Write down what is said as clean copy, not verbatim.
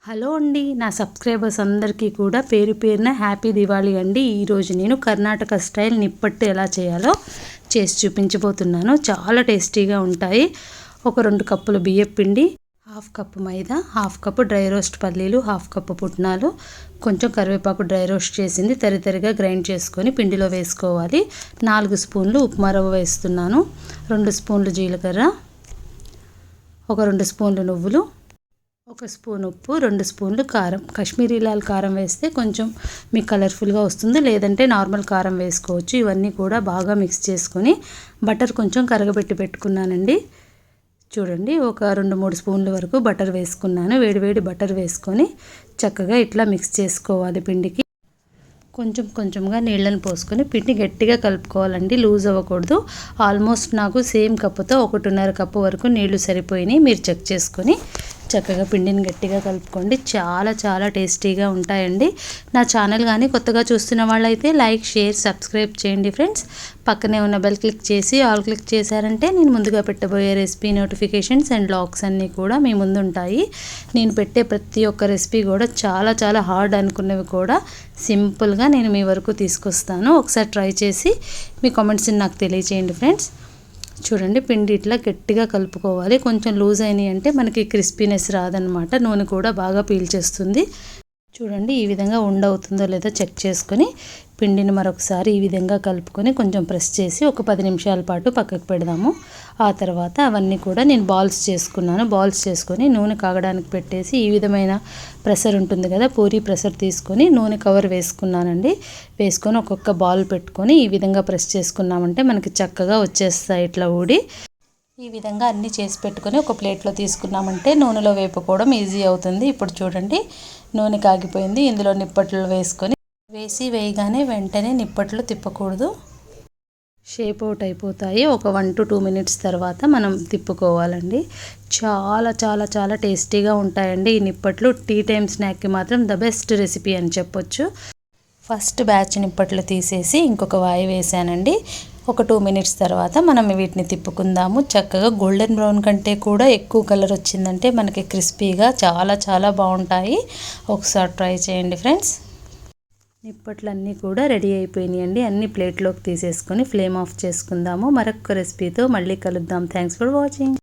Hello అండి, నా subscribers అందరికీ కూడా పేరు పేరున హ్యాపీ దివాళీ అండి. ఈరోజు నేను కర్ణాటక స్టైల్ నిప్పట్టు ఎలా చేయాలో చేసి చూపించబోతున్నాను. చాలా టేస్టీగా ఉంటాయి. ఒక 2 కప్పుల బియ్యం పిండి, 1/2 కప్పు మైదా, 1/2 కప్పు డ్రై రోస్ట్ పల్లీలు, 1/2 కప్పు పుట్నాలు, కొంచెం కరివేపాకు డ్రై రోస్ట్ చేసింది తరితరిగా గ్రైండ్ చేసుకొని పిండిలో వేసుకోవాలి. 4 స్పూన్లు ఉప్మా రవ్వ వేస్తున్నాను, 2 స్పూన్లు జీలకర్ర, ఒక 2 స్పూన్లు నువ్వులు, 1 స్పూన్ ఉప్పు, 2 స్పూన్లు కారం. కాశ్మీరీ లాల్ కారం వేస్తే కొంచెం మీకు కలర్ఫుల్గా వస్తుంది, లేదంటే నార్మల్ కారం వేసుకోవచ్చు. ఇవన్నీ కూడా బాగా మిక్స్ చేసుకొని బటర్ కొంచెం కరగబెట్టి పెట్టుకున్నానండి. చూడండి, ఒక 2-3 స్పూన్ల వరకు బటర్ వేసుకున్నాను. వేడివేడి బటర్ వేసుకొని చక్కగా ఇట్లా మిక్స్ చేసుకోవాలి. పిండికి కొంచెం కొంచెంగా నీళ్ళని పోసుకొని పిండి గట్టిగా కలుపుకోవాలండి, లూజ్ అవ్వకూడదు. ఆల్మోస్ట్ నాకు సేమ్ కప్పుతో 1.5 కప్పు వరకు నీళ్లు సరిపోయినాయి. మీరు చెక్ చేసుకొని చక్కగా పిండిని గట్టిగా కలుపుకోండి. చాలా చాలా టేస్టీగా ఉంటాయండి. నా ఛానల్ కానీ కొత్తగా చూస్తున్న వాళ్ళైతే లైక్, షేర్, సబ్స్క్రైబ్ చేయండి ఫ్రెండ్స్. పక్కనే ఉన్న బెల్ క్లిక్ చేసి ఆల్ క్లిక్ చేశారంటే నేను ముందుగా పెట్టబోయే రెసిపీ నోటిఫికేషన్స్ అండ్ లాగ్స్ అన్నీ కూడా మీ ముందు ఉంటాయి. నేను పెట్టే ప్రతి ఒక్క రెసిపీ కూడా చాలా చాలా హార్డ్ అనుకున్నవి కూడా సింపుల్గా నేను మీ వరకు తీసుకొస్తాను. ఒకసారి ట్రై చేసి మీ కామెంట్స్ని నాకు తెలియచేయండి ఫ్రెండ్స్. చూడండి, పిండి ఇట్లా గట్టిగా కలుపుకోవాలి. కొంచెం లూజ్ అయినాయి అంటే మనకి క్రిస్పీనెస్ రాదనమాట, నూనె కూడా బాగా పీల్చేస్తుంది. చూడండి, ఈ విధంగా ఉండవుతుందో లేదో చెక్ చేసుకొని పిండిని మరొకసారి ఈ విధంగా కలుపుకొని కొంచెం ప్రెస్ చేసి ఒక 10 నిమిషాల పాటు పక్కకు పెడదాము. ఆ తర్వాత అవన్నీ కూడా నేను బాల్స్ చేసుకున్నాను. బాల్స్ చేసుకొని నూనె కాగడానికి పెట్టేసి ఈ విధమైన ప్రెషర్ ఉంటుంది కదా, పూరీ ప్రెషర్ తీసుకొని నూనె కవర్ వేసుకున్నానండి. వేసుకొని ఒక్కొక్క బాల్ పెట్టుకొని ఈ విధంగా ప్రెస్ చేసుకున్నామంటే మనకి చక్కగా వచ్చేస్తాయి ఇట్లా ఊడి. ఈ విధంగా అన్నీ చేసి పెట్టుకొని ఒక ప్లేట్లో తీసుకున్నామంటే నూనెలో వేపుకోవడం ఈజీ అవుతుంది. ఇప్పుడు చూడండి, నూనె కాగిపోయింది. ఇందులో నిప్పట్లు వేయగానే వెంటనే నిప్పట్లు తిప్పకూడదు, షేప్ అవుట్ అయిపోతాయి. ఒక 1 to 2 మినిట్స్ తర్వాత మనం తిప్పుకోవాలండి. చాలా చాలా చాలా టేస్టీగా ఉంటాయండి ఈ నిప్పట్లు. టీ టైమ్ స్నాక్కి మాత్రం ద బెస్ట్ రెసిపీ అని చెప్పొచ్చు. ఫస్ట్ బ్యాచ్ నిప్పట్లు తీసేసి ఇంకొక వాయి వేసానండి. ఒక 2 మినిట్స్ తర్వాత మనం వీటిని తిప్పుకుందాము. చక్కగా గోల్డెన్ బ్రౌన్ కంటే కూడా ఎక్కువ కలర్ వచ్చిందంటే మనకి క్రిస్పీగా చాలా చాలా బాగుంటాయి. ఒకసారి ట్రై చేయండి ఫ్రెండ్స్. నిప్పట్లన్నీ కూడా రెడీ అయిపోయినాయండి. అన్ని ప్లేట్లోకి తీసేసుకొని ఫ్లేమ్ ఆఫ్ చేసుకుందాము. మరొక రెసిపీతో మళ్ళీ కలుద్దాం. Thanks for watching.